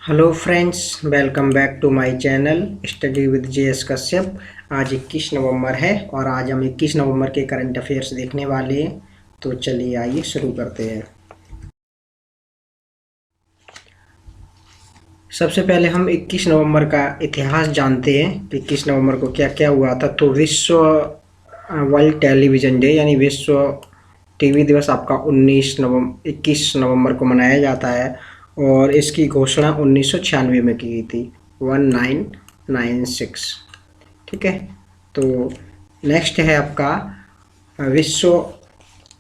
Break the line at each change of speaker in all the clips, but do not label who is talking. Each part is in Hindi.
Hello friends, welcome back to my channel study with JS Kashyap. आज 21 नवंबर है और आज हम 21 नवंबर के करंट अफेयर्स देखने वाले हैं। तो चलिए आइए शुरू करते हैं। सबसे पहले हम 21 नवंबर का इतिहास जानते हैं कि 21 नवंबर को क्या क्या हुआ था। तो विश्व वर्ल्ड टेलीविज़न डे यानी विश्व टीवी दिवस आपका 21 नवंबर को मनाया जाता है और इसकी घोषणा 1996 में की गई थी, 1996। ठीक है। तो नेक्स्ट है आपका विश्व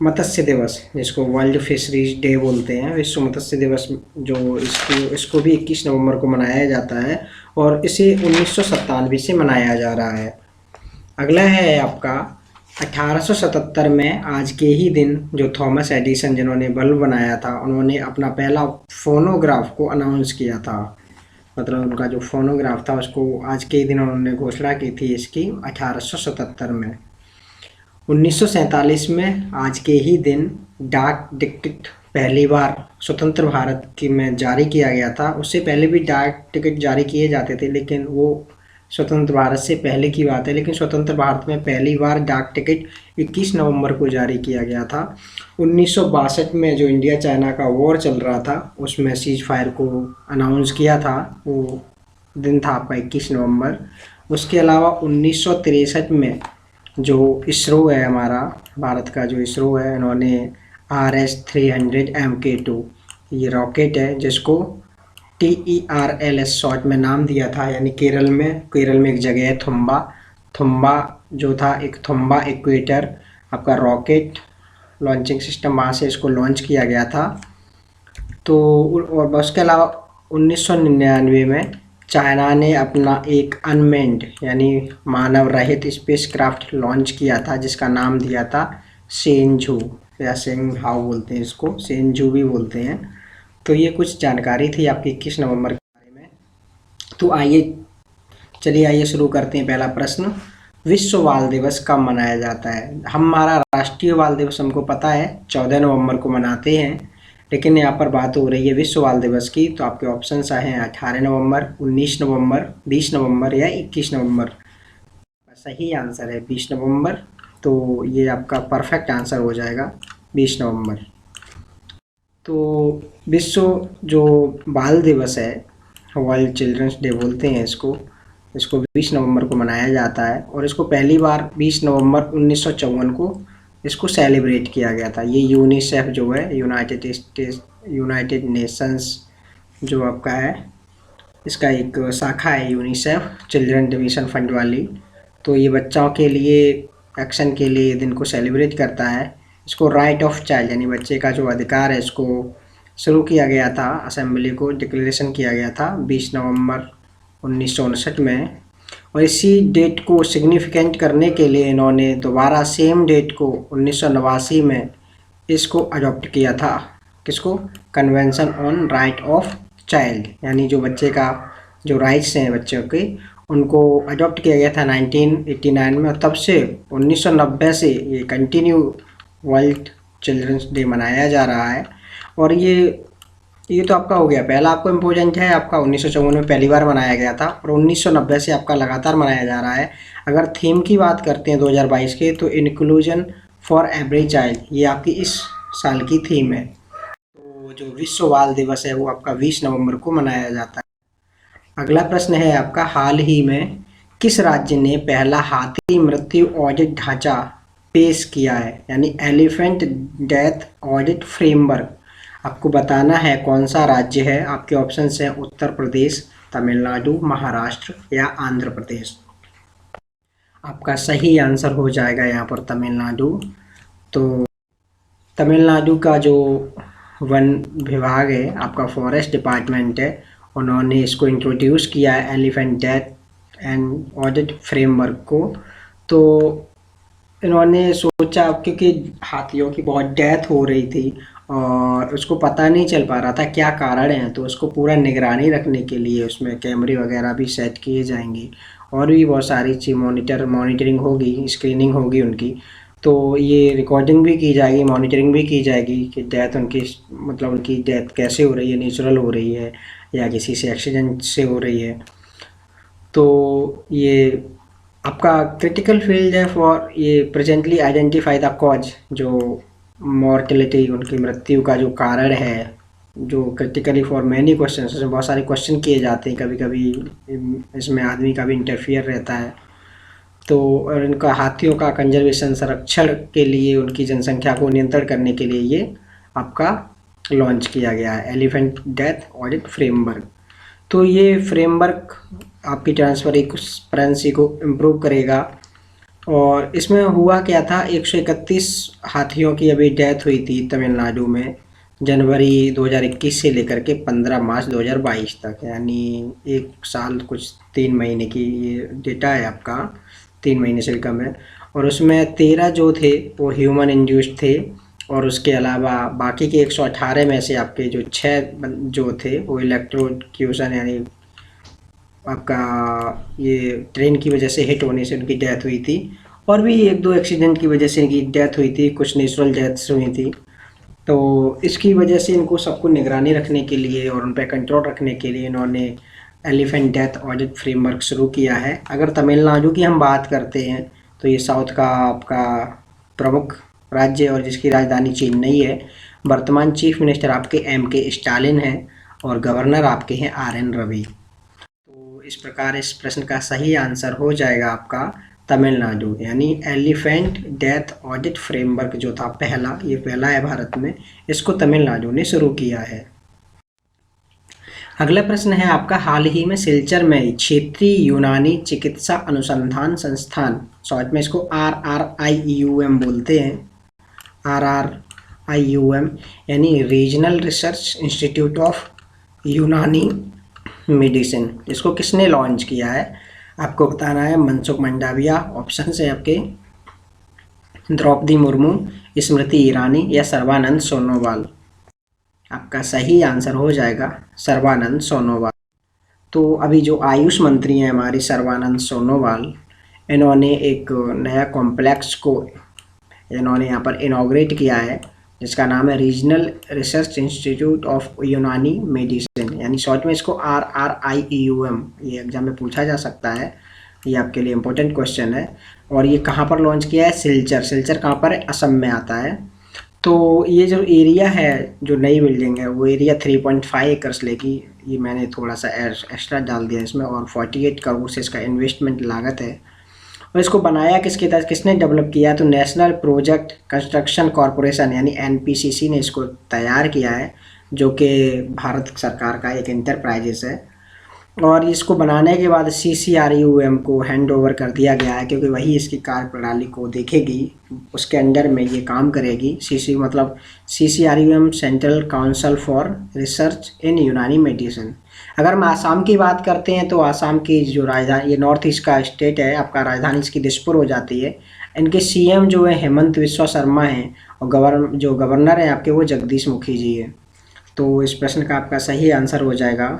मत्स्य दिवस, जिसको वर्ल्ड फिशरीज डे बोलते हैं। विश्व मत्स्य दिवस जो इसको भी 21 नवंबर को मनाया जाता है और इसे 1997 से मनाया जा रहा है। अगला है आपका 1877 में आज के ही दिन जो थॉमस एडिसन जिन्होंने बल्ब बनाया था, उन्होंने अपना पहला फोनोग्राफ को अनाउंस किया था। मतलब उनका जो फोनोग्राफ था उसको आज के ही दिन उन्होंने घोषणा की थी इसकी 1877 में। 1947 में आज के ही दिन डाक टिकट पहली बार स्वतंत्र भारत की में जारी किया गया था। उससे पहले भी डाक टिकट जारी किए जाते थे, लेकिन वो स्वतंत्र भारत से पहले की बात है। लेकिन स्वतंत्र भारत में पहली बार डाक टिकट 21 नवंबर को जारी किया गया था। 1962 में जो इंडिया चाइना का वॉर चल रहा था उसमें सीज फायर को अनाउंस किया था, वो दिन था आपका 21 नवंबर। उसके अलावा 1963 में जो इसरो है, हमारा भारत का जो इसरो है, इन्होंने RS-300 MK2 ये रॉकेट है जिसको TERLS शॉर्ट में नाम दिया था। यानी केरल में एक जगह है थुम्बा जो था, एक थुम्बा इक्वेटर आपका रॉकेट लॉन्चिंग सिस्टम, वहाँ से इसको लॉन्च किया गया था। तो और उसके अलावा 1999 में चाइना ने अपना एक अनमेंड यानी मानव रहित स्पेसक्राफ्ट लॉन्च किया था, जिसका नाम दिया था शेनझू या शेंगहाओ बोलते हैं, इसको शेनझू भी बोलते हैं। तो ये कुछ जानकारी थी आपकी 21 नवंबर के बारे में। तो आइए शुरू करते हैं। पहला प्रश्न, विश्व बाल दिवस कब मनाया जाता है? हमारा राष्ट्रीय बाल दिवस हमको पता है 14 नवंबर को मनाते हैं, लेकिन यहाँ पर बात हो रही है विश्व बाल दिवस की। तो आपके ऑप्शन हैं 18 नवंबर, 19 नवंबर, 20 नवंबर या 21 नवंबर। सही आंसर है 20 नवंबर। तो ये आपका परफेक्ट आंसर हो जाएगा 20 नवंबर। तो विश्व जो बाल दिवस है, वर्ल्ड चिल्ड्रंस डे बोलते हैं इसको 20 नवंबर को मनाया जाता है और इसको पहली बार 20 नवंबर 1954 को इसको सेलिब्रेट किया गया था। ये यूनिसेफ जो है, यूनाइटेड नेशंस जो आपका है, इसका एक शाखा है यूनिसेफ, चिल्ड्रन मिशन फंड वाली। तो ये बच्चों के लिए एक्शन के लिए दिन को सेलिब्रेट करता है। इसको राइट ऑफ चाइल्ड यानी बच्चे का जो अधिकार है, इसको शुरू किया गया था, असेंबली को डिक्लेरेशन किया गया था 20 नवंबर 1959 में। और इसी डेट को सिग्निफिकेंट करने के लिए इन्होंने दोबारा सेम डेट को 1989 में इसको अडॉप्ट किया था। किसको? Convention on right of child, यानी जो बच्चे का जो राइट्स हैं बच्चों के, उनको अडॉप्ट किया गया था 1989 में। और तब से 1990 से ये कंटिन्यू वर्ल्ड चिल्ड्रंस डे मनाया जा रहा है। और ये तो आपका हो गया पहला। आपको इम्पोर्टेंट है, आपका 1954 में पहली बार मनाया गया था और 1990 से आपका लगातार मनाया जा रहा है। अगर थीम की बात करते हैं 2022 के, तो इंक्लूजन फॉर एवरी चाइल्ड, ये आपकी इस साल की थीम है। तो जो विश्व बाल दिवस है वो आपका 20 नवंबर को मनाया जाता है। अगला प्रश्न है आपका, हाल ही में किस राज्य ने पहला हाथी मृत्यु ऑडिट ढांचा पेश किया है, यानी एलिफेंट डेथ ऑडिट फ्रेमवर्क? आपको बताना है कौन सा राज्य है। आपके ऑप्शंस हैं उत्तर प्रदेश, तमिलनाडु, महाराष्ट्र या आंध्र प्रदेश। आपका सही आंसर हो जाएगा यहाँ पर तमिलनाडु। तो तमिलनाडु का जो वन विभाग है, आपका फॉरेस्ट डिपार्टमेंट है, उन्होंने इसको इंट्रोड्यूस किया है elephant death and audit framework को। तो इन्होंने सोचा, क्योंकि हाथियों की बहुत डेथ हो रही थी और उसको पता नहीं चल पा रहा था क्या कारण है, तो उसको पूरा निगरानी रखने के लिए उसमें कैमरे वगैरह भी सेट किए जाएंगे और भी बहुत सारी चीज़ मॉनिटरिंग होगी, स्क्रीनिंग होगी उनकी। तो ये रिकॉर्डिंग भी की जाएगी, मॉनिटरिंग भी की जाएगी कि डेथ उनकी मतलब उनकी डेथ कैसे हो रही है, नेचुरल हो रही है या किसी से एक्सीडेंट से हो रही है। तो ये आपका क्रिटिकल फील्ड है फॉर ये प्रेजेंटली आइडेंटिफाई द कॉज, जो मॉर्टेलिटी उनकी मृत्यु का जो कारण है, जो क्रिटिकली फॉर मैनी क्वेश्चन, इसमें बहुत सारे क्वेश्चन किए जाते हैं, कभी कभी इसमें आदमी का भी इंटरफियर रहता है। तो और इनका हाथियों का कंजर्वेशन संरक्षण के लिए, उनकी जनसंख्या को नियंत्रण करने के लिए ये आपका लॉन्च किया गया है एलिफेंट डेथ ऑडिट फ्रेमवर्क। तो ये फ्रेमवर्क आपकी ट्रांसपेरेंसी को इम्प्रूव करेगा। और इसमें हुआ क्या था, 131 हाथियों की अभी डेथ हुई थी तमिलनाडु में जनवरी 2021 से लेकर के 15 मार्च 2022 तक, यानी एक साल कुछ 3 महीने की ये डेटा है आपका, 3 महीने से भी कम है। और उसमें 13 जो थे वो ह्यूमन इंड्यूस्ड थे, और उसके अलावा बाकी के 118 में से आपके जो 6 जो थे वो इलेक्ट्रोक्यूशन यानी आपका ये ट्रेन की वजह से हिट होने से उनकी डेथ हुई थी, और भी एक दो एक्सीडेंट की वजह से इनकी डेथ हुई थी, कुछ नेचुरल डेथ्स हुई थी। तो इसकी वजह से इनको सबको निगरानी रखने के लिए और उन पर कंट्रोल रखने के लिए इन्होंने एलिफेंट डेथ ऑडिट फ्रेमवर्क शुरू किया है। अगर तमिलनाडु की हम बात करते हैं तो ये साउथ का आपका प्रमुख राज्य और जिसकी राजधानी चेन्नई है। वर्तमान चीफ मिनिस्टर आपके M.K. स्टालिन हैं और गवर्नर आपके हैं R.N. रवि। तो इस प्रकार इस प्रश्न का सही आंसर हो जाएगा आपका तमिलनाडु, यानी एलिफेंट डेथ ऑडिट फ्रेमवर्क जो था पहला, ये पहला है भारत में, इसको तमिलनाडु ने शुरू किया है। अगला प्रश्न है आपका, हाल ही में सिलचर में क्षेत्रीय यूनानी चिकित्सा अनुसंधान संस्थान, शॉर्ट में इसको RRIUM बोलते हैं, RRIUM यानी रीजनल रिसर्च इंस्टीट्यूट ऑफ यूनानी मेडिसिन, इसको किसने लॉन्च किया है? आपको बताना है मनसुख मंडाविया, ऑप्शन है आपके द्रौपदी मुर्मू, स्मृति ईरानी या सर्बानंद सोनोवाल। आपका सही आंसर हो जाएगा सर्बानंद सोनोवाल। तो अभी जो आयुष मंत्री हैं हमारी सर्बानंद सोनोवाल, इन्होंने एक नया कॉम्प्लेक्स को इन्होंने यहाँ पर इनॉग्रेट किया है, जिसका नाम है रीजनल रिसर्च इंस्टीट्यूट ऑफ यूनानी मेडिसिन, यानी शॉर्ट में इसको RRIUM, ये एग्जाम में पूछा जा सकता है, ये आपके लिए इम्पोर्टेंट क्वेश्चन है। और ये कहाँ पर लॉन्च किया है? सिलचर। सिलचर कहाँ पर है? असम में आता है। तो ये जो एरिया है, जो नई बिल्डिंग है, वो एरिया 3.5 एकर्स लेगी, ये मैंने थोड़ा सा एक्स्ट्रा डाल दिया इसमें, और 48 करोड़ से इसका इन्वेस्टमेंट लागत है। और इसको बनाया किसके तहत, किसने डेवलप किया? तो नेशनल प्रोजेक्ट कंस्ट्रक्शन कॉरपोरेशन यानी NPCC ने इसको तैयार किया है, जो कि भारत सरकार का एक इंटरप्राइजेस है। और इसको बनाने के बाद CCRUM को हैंड ओवर कर दिया गया है, क्योंकि वही इसकी कार्य प्रणाली को देखेगी, उसके अंडर में ये काम करेगी। मतलब CCRUM central council for research इन यूनानी मेडिसिन। अगर हम आसाम की बात करते हैं तो आसाम की जो राजधानी, ये नॉर्थ ईस्ट का स्टेट है आपका, राजधानी इसकी दिसपुर हो जाती है। इनके CM जो है हेमंत विश्वा शर्मा हैं, और जो गवर्नर हैं आपके वो जगदीश मुखी जी हैं। तो इस प्रश्न का आपका सही आंसर हो जाएगा,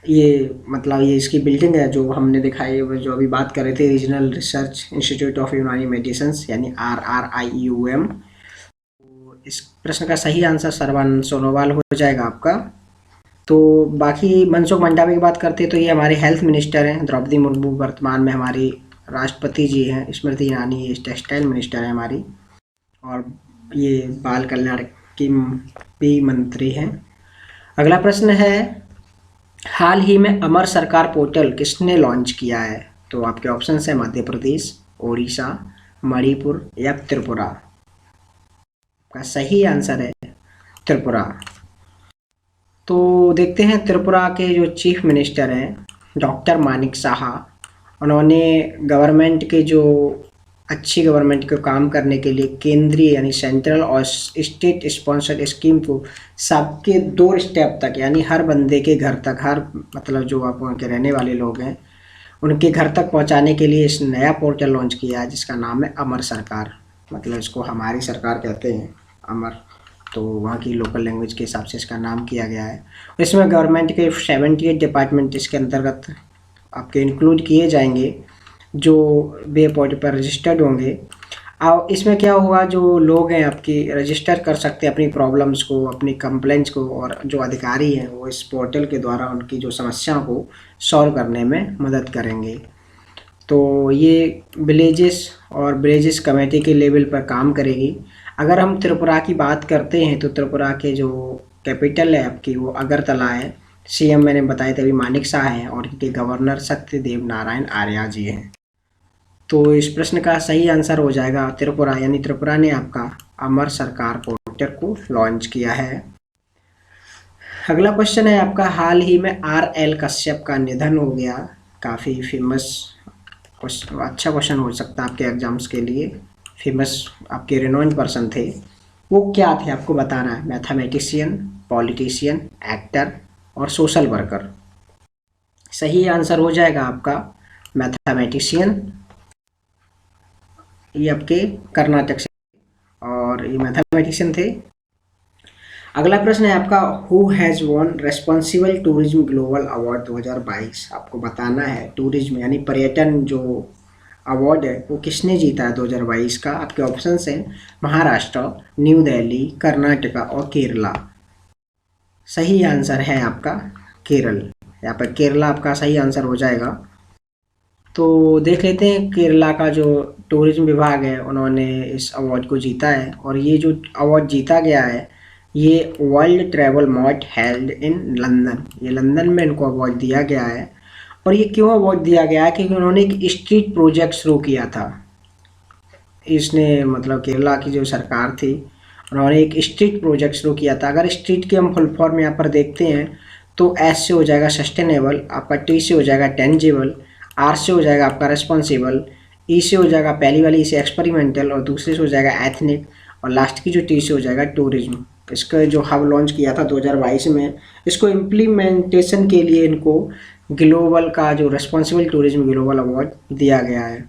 ये मतलब ये इसकी बिल्डिंग है जो हमने दिखाई, जो अभी बात कर रहे थे, रीजनल रिसर्च इंस्टीट्यूट ऑफ यूनानी मेडिसिन यानी RRIUM। तो इस प्रश्न का सही आंसर सर्बानंद सोनोवाल हो जाएगा आपका। तो बाकी मनसुख मंडावी की बात करते हैं तो ये हमारे हेल्थ मिनिस्टर हैं। द्रौपदी मुर्मू वर्तमान में हमारी राष्ट्रपति जी हैं। स्मृति ईरानी ये टेक्सटाइल मिनिस्टर है हमारी, और ये बाल कल्याण की भी मंत्री हैं। अगला प्रश्न है, हाल ही में अमर सरकार पोर्टल किसने लॉन्च किया है? तो आपके ऑप्शन है मध्य प्रदेश, उड़ीसा, मणिपुर या त्रिपुरा। का सही आंसर है त्रिपुरा। तो देखते हैं त्रिपुरा के जो चीफ मिनिस्टर हैं डॉक्टर मानिक साहा, उन्होंने गवर्नमेंट के जो अच्छी गवर्नमेंट को काम करने के लिए केंद्रीय यानी सेंट्रल और स्टेट स्पॉन्सर्ड स्कीम को सबके डोर स्टेप तक, यानी हर बंदे के घर तक, हर मतलब जो आप वहाँ के रहने वाले लोग हैं उनके घर तक पहुँचाने के लिए इस नया पोर्टल लॉन्च किया है, जिसका नाम है अमर सरकार। मतलब इसको हमारी सरकार कहते हैं, अमर, तो वहाँ की लोकल लैंग्वेज के हिसाब से इसका नाम किया गया है। इसमें गवर्नमेंट के 78 डिपार्टमेंट इसके अंतर्गत आपके इंक्लूड किए जाएंगे, जो वेब पोर्टल पर रजिस्टर्ड होंगे। अब इसमें क्या होगा, जो लोग हैं आपकी रजिस्टर कर सकते हैं अपनी प्रॉब्लम्स को, अपनी कंप्लेंट्स को, और जो अधिकारी हैं वो इस पोर्टल के द्वारा उनकी जो समस्याओं को सॉल्व करने में मदद करेंगे। तो ये विलेजेस और विलेजेस कमेटी के लेवल पर काम करेगी। अगर हम त्रिपुरा की बात करते हैं तो त्रिपुरा के जो कैपिटल है आपकी वो अगरतला है। सीएम मैंने बताया था अभी मानिक शाह हैं और इनके गवर्नर सत्यदेव नारायण आर्या जी हैं। तो इस प्रश्न का सही आंसर हो जाएगा त्रिपुरा, यानी त्रिपुरा ने आपका अमर सरकार पोर्टल को लॉन्च किया है। अगला क्वेश्चन है आपका, हाल ही में आर.एल. कश्यप का निधन हो गया। काफ़ी फेमस अच्छा क्वेश्चन हो सकता है आपके एग्जाम्स के लिए। फेमस आपके रिनोन्ड पर्सन थे, वो क्या थे आपको बताना है। मैथमेटिशियन, पॉलिटिशियन, एक्टर और सोशल वर्कर। सही आंसर हो जाएगा आपका मैथमेटिशियन। ये आपके कर्नाटक से और ये मैथमेटिशियन थे। अगला प्रश्न है आपका, who has won responsible tourism global award 2022। आपको बताना है टूरिज्म यानी पर्यटन जो अवार्ड है वो किसने जीता है 2022 का। आपके ऑप्शंस हैं महाराष्ट्र, न्यू दिल्ली, कर्नाटका और केरला। सही आंसर है आपका केरल। यहाँ पर केरला आपका सही आंसर हो जाएगा। तो देख लेते हैं केरला का जो टूरिज्म विभाग है उन्होंने इस अवार्ड को जीता है, और ये जो अवार्ड जीता गया है ये world travel mart held in London, ये लंदन में इनको अवार्ड दिया गया है। और ये क्यों अवार्ड दिया गया है, क्योंकि उन्होंने एक स्ट्रीट प्रोजेक्ट शुरू किया था। इसने मतलब केरला की जो सरकार थी उन्होंने एक स्ट्रीट प्रोजेक्ट शुरू किया था। अगर स्ट्रीट की हम फुल फॉर्म यहाँ पर देखते हैं तो एस से हो जाएगा सस्टेनेबल, आपका टी से हो जाएगा टेंजिबल, आर से हो जाएगा आपका रिस्पॉन्सिबल, ई से हो जाएगा पहली वाली से एक्सपेरिमेंटल और दूसरे से हो जाएगा एथनिक, और लास्ट की जो टी से हो जाएगा टूरिज्म। इसका जो हब लॉन्च किया था 2022 में, इसको इम्प्लीमेंटेशन के लिए इनको ग्लोबल का जो रिस्पॉन्सिबल टूरिज्म ग्लोबल अवार्ड दिया गया है।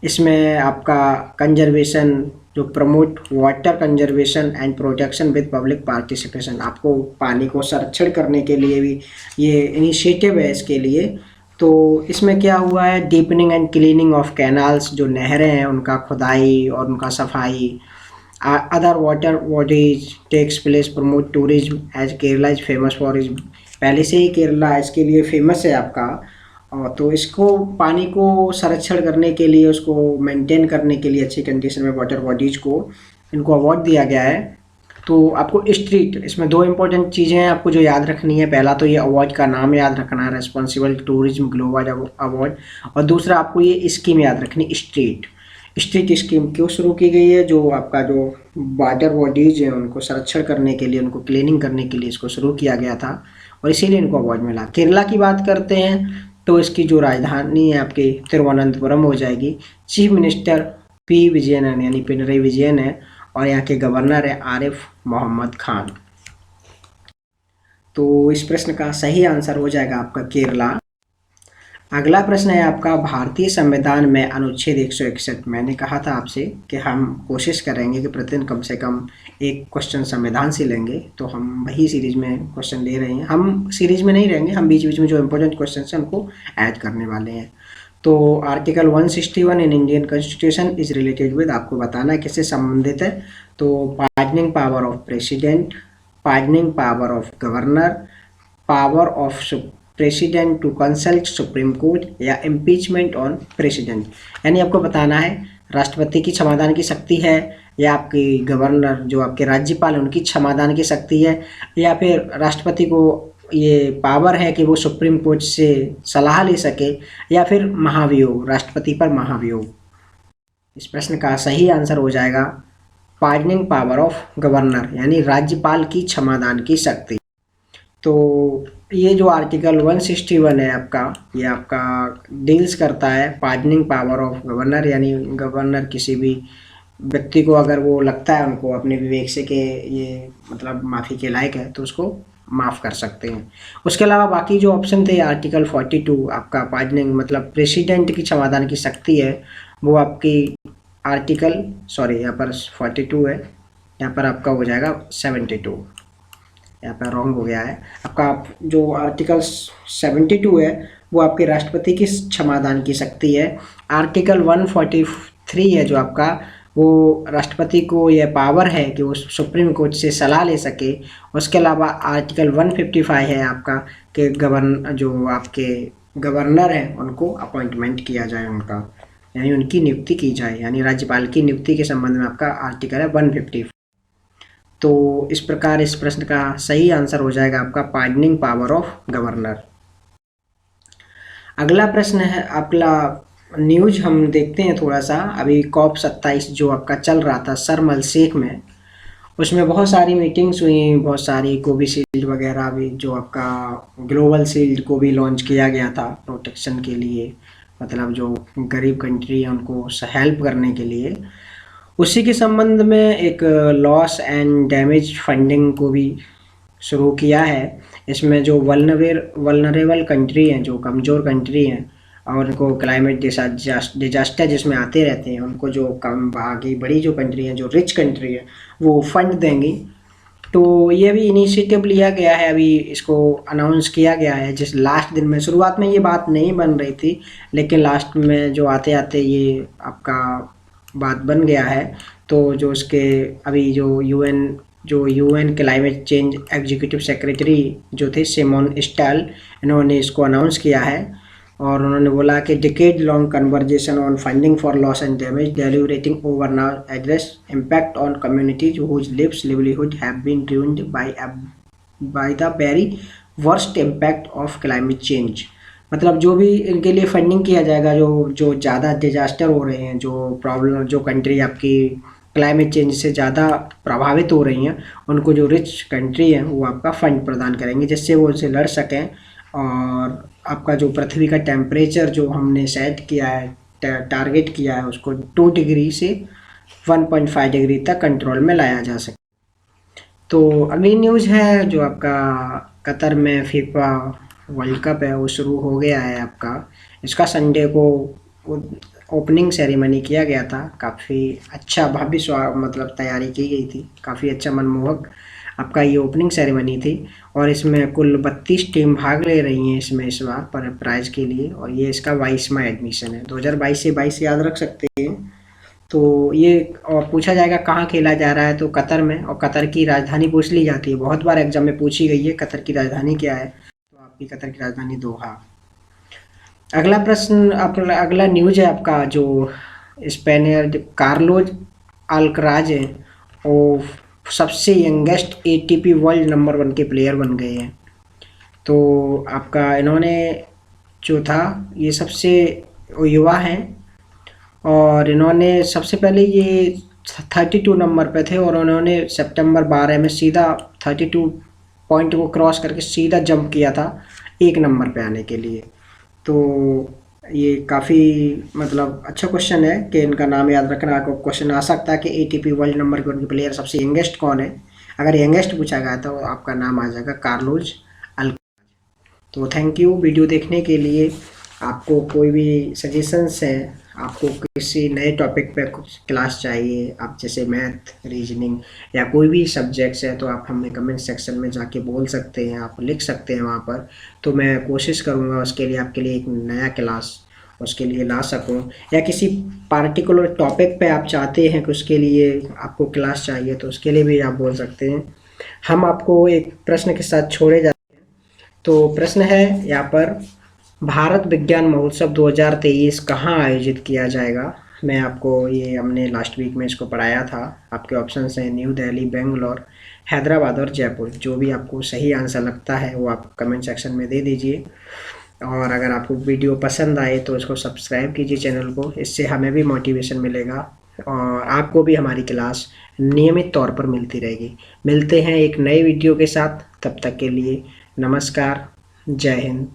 इसमें आपका कंजर्वेशन जो promote water conservation and protection with public participation, आपको पानी को संरक्षण करने के लिए भी ये इनिशिएटिव है इसके लिए। तो इसमें क्या हुआ है, deepening and cleaning of canals, जो नहरें हैं उनका खुदाई और उनका सफाई, other water bodies takes place promote tourism as Kerala is famous for is. पहले से ही केरला इसके लिए फेमस है आपका। और तो इसको पानी को संरक्षण करने के लिए, उसको मेंटेन करने के लिए अच्छी कंडीशन में वाटर बॉडीज को इनको अवार्ड दिया गया है। तो आपको स्ट्रीट, इसमें दो इंपॉर्टेंट चीज़ें हैं आपको जो याद रखनी है। पहला तो ये अवार्ड का नाम याद रखना है, रेस्पॉन्सिबल टूरिज्म ग्लोबल अवार्ड, और दूसरा आपको ये स्कीम याद रखनी स्ट्रीट। स्ट्रीट स्कीम क्यों शुरू की गई है, जो आपका जो वाटर बॉडीज हैं उनको संरक्षण करने के लिए, उनको क्लीनिंग करने के लिए इसको शुरू किया गया था और इसीलिए इनको अवार्ड मिला। केरला की बात करते हैं तो इसकी जो राजधानी है आपकी तिरुवनंतपुरम हो जाएगी। चीफ मिनिस्टर पी विजयन यानी पिनरई विजयन है, और यहाँ के गवर्नर है आरिफ मोहम्मद खान। तो इस प्रश्न का सही आंसर हो जाएगा आपका केरला। अगला प्रश्न है आपका, भारतीय संविधान में अनुच्छेद 161। मैंने कहा था आपसे कि हम कोशिश करेंगे कि प्रतिदिन कम से कम एक क्वेश्चन संविधान से लेंगे, तो हम वही सीरीज में क्वेश्चन ले रहे हैं। हम सीरीज में नहीं रहेंगे, हम बीच बीच में जो इंपॉर्टेंट क्वेश्चन हैं उनको ऐड करने वाले हैं। तो article 161 in Indian constitution is related with, आपको बताना है किससे संबंधित है। तो pardoning power of president, pardoning power of governor, power of president to consult supreme court, या इम्पीचमेंट ऑन प्रेसिडेंट। यानी आपको बताना है राष्ट्रपति की क्षमादान की शक्ति है, या आपकी गवर्नर जो आपके राज्यपाल हैं उनकी क्षमादान की शक्ति है, या फिर राष्ट्रपति को ये पावर है कि वो सुप्रीम कोर्ट से सलाह ले सके, या फिर महाभियोग, राष्ट्रपति पर महाभियोग। इस प्रश्न का सही आंसर हो जाएगा पार्डनिंग पावर ऑफ गवर्नर, यानी राज्यपाल की क्षमादान की शक्ति। तो ये जो आर्टिकल 161 है आपका, ये आपका डील्स करता है पार्डनिंग पावर ऑफ गवर्नर, यानी गवर्नर किसी भी व्यक्ति को अगर वो लगता है उनको अपने विवेक से कि ये मतलब माफ़ी के लायक है तो उसको माफ़ कर सकते हैं। उसके अलावा बाकी जो ऑप्शन थे, आर्टिकल 42 आपका पार्डनिंग मतलब प्रेसिडेंट की क्षमादान की शक्ति है, वो आपकी यहाँ पर 42 है, यहाँ पर आपका हो जाएगा 72। यहाँ पर रॉन्ग हो गया है आपका। जो आर्टिकल 72 है वो आपके राष्ट्रपति की क्षमादान की शक्ति है। आर्टिकल 143 है जो आपका, वो राष्ट्रपति को यह पावर है कि वो सुप्रीम कोर्ट से सलाह ले सके। उसके अलावा आर्टिकल 155 है आपका कि जो आपके गवर्नर हैं उनको अपॉइंटमेंट किया जाए, उनका यानी उनकी नियुक्ति की जाए, यानी राज्यपाल की नियुक्ति के संबंध में आपका आर्टिकल है 155। तो इस प्रकार इस प्रश्न का सही आंसर हो जाएगा आपका पार्डनिंग पावर ऑफ गवर्नर। अगला प्रश्न है, अगला न्यूज हम देखते हैं थोड़ा सा। अभी COP 27 जो आपका चल रहा था शर्म अल शेख में, उसमें बहुत सारी मीटिंग्स हुई, बहुत सारी कोविशील्ड वगैरह भी, जो आपका ग्लोबल शील्ड को भी लॉन्च किया गया था प्रोटेक्शन के लिए, मतलब जो गरीब कंट्री है उनको हेल्प करने के लिए। उसी के संबंध में एक लॉस एंड डैमेज फंडिंग को भी शुरू किया है। इसमें जो वल्नरेबल कंट्री हैं, जो कमज़ोर कंट्री हैं और उनको क्लाइमेट डिजास्टर जिसमें आते रहते हैं, उनको जो कम आगे बड़ी जो कंट्री हैं, जो रिच कंट्री है, वो फंड देंगी। तो ये भी इनिशिएटिव लिया गया है, अभी इसको अनाउंस किया गया है। जिस लास्ट दिन में, शुरुआत में ये बात नहीं बन रही थी, लेकिन लास्ट में जो आते आते ये आपका बात बन गया है। तो जो उसके अभी जो UN climate change executive secretary जो थे सिमोन स्टाइल, इन्होंने इसको अनाउंस किया है और उन्होंने बोला कि decade long conversation on funding for loss and damage deliberating over now address impact on communities whose livelihood have been ruined by the very worst impact of climate change. मतलब जो भी इनके लिए फंडिंग किया जाएगा, जो ज़्यादा डिजास्टर हो रहे हैं, जो प्रॉब्लम, जो कंट्री आपकी क्लाइमेट चेंज से ज़्यादा प्रभावित हो रही हैं, उनको जो रिच कंट्री है वो आपका फंड प्रदान करेंगे, जिससे वो उनसे लड़ सकें। और आपका जो पृथ्वी का टेम्परेचर जो हमने सेट किया है, टारगेट किया है, उसको 2 डिग्री से 1.5 डिग्री तक कंट्रोल में लाया जा सके। तो अगली न्यूज़ है जो आपका कतर में फीफा वर्ल्ड कप है वो शुरू हो गया है आपका। इसका संडे को ओपनिंग सेरेमनी किया गया था। काफ़ी अच्छा भव्य मतलब तैयारी की गई थी, काफ़ी अच्छा मनमोहक आपका ये ओपनिंग सेरेमनी थी। और इसमें कुल 32 टीम भाग ले रही हैं इसमें इस बार पर प्राइज़ के लिए, और ये इसका 22वां एडमिशन है। 2022 से 22 याद रख सकते हैं। तो ये और पूछा जाएगा कहाँ खेला जा रहा है, तो कतर में, और कतर की राजधानी पूछ ली जाती है, बहुत बार एग्जाम में पूछी गई है कतर की राजधानी क्या है, तो आपकी कतर की राजधानी दोहा। अगला प्रश्न, अगला न्यूज है आपका, जो स्पेनियर्ड कार्लोस अल्कराज है वो सबसे यंगेस्ट ATP वर्ल्ड नंबर 1 के प्लेयर बन गए हैं। तो आपका इन्होंने जो था, ये सबसे युवा हैं और इन्होंने सबसे पहले ये 32 नंबर पे थे और उन्होंने सितंबर 12 में सीधा 32 पॉइंट को क्रॉस करके सीधा जंप किया था 1 नंबर पे आने के लिए। तो ये काफ़ी मतलब अच्छा क्वेश्चन है कि इनका नाम याद रखना। आपको क्वेश्चन आ सकता है कि ATP वर्ल्ड नंबर 1 प्लेयर सबसे यंगेस्ट कौन है। अगर यंगेस्ट पूछा गया तो आपका नाम आ जाएगा कार्लोस अल्कराज। तो थैंक यू वीडियो देखने के लिए। आपको कोई भी सजेशंस है, आपको किसी नए टॉपिक पे कुछ क्लास चाहिए, आप जैसे मैथ, रीजनिंग या कोई भी सब्जेक्ट्स है, तो आप हमें कमेंट सेक्शन में जाके बोल सकते हैं, आप लिख सकते हैं वहाँ पर। तो मैं कोशिश करूँगा उसके लिए आपके लिए एक नया क्लास उसके लिए ला सकूँ, या किसी पार्टिकुलर टॉपिक पे आप चाहते हैं कि उसके लिए आपको क्लास चाहिए, तो उसके लिए भी आप बोल सकते हैं। हम आपको एक प्रश्न के साथ छोड़े जाते हैं। तो प्रश्न है यहाँ पर, भारत विज्ञान महोत्सव 2023 कहाँ आयोजित किया जाएगा। मैं आपको ये हमने लास्ट वीक में इसको पढ़ाया था। आपके ऑप्शंस हैं न्यू दिल्ली, बेंगलोर, हैदराबाद और जयपुर। जो भी आपको सही आंसर लगता है वो आप कमेंट सेक्शन में दे दीजिए। और अगर आपको वीडियो पसंद आए तो इसको सब्सक्राइब कीजिए चैनल को, इससे हमें भी मोटिवेशन मिलेगा और आपको भी हमारी क्लास नियमित तौर पर मिलती रहेगी। मिलते हैं एक नए वीडियो के साथ, तब तक के लिए नमस्कार, जय हिंद।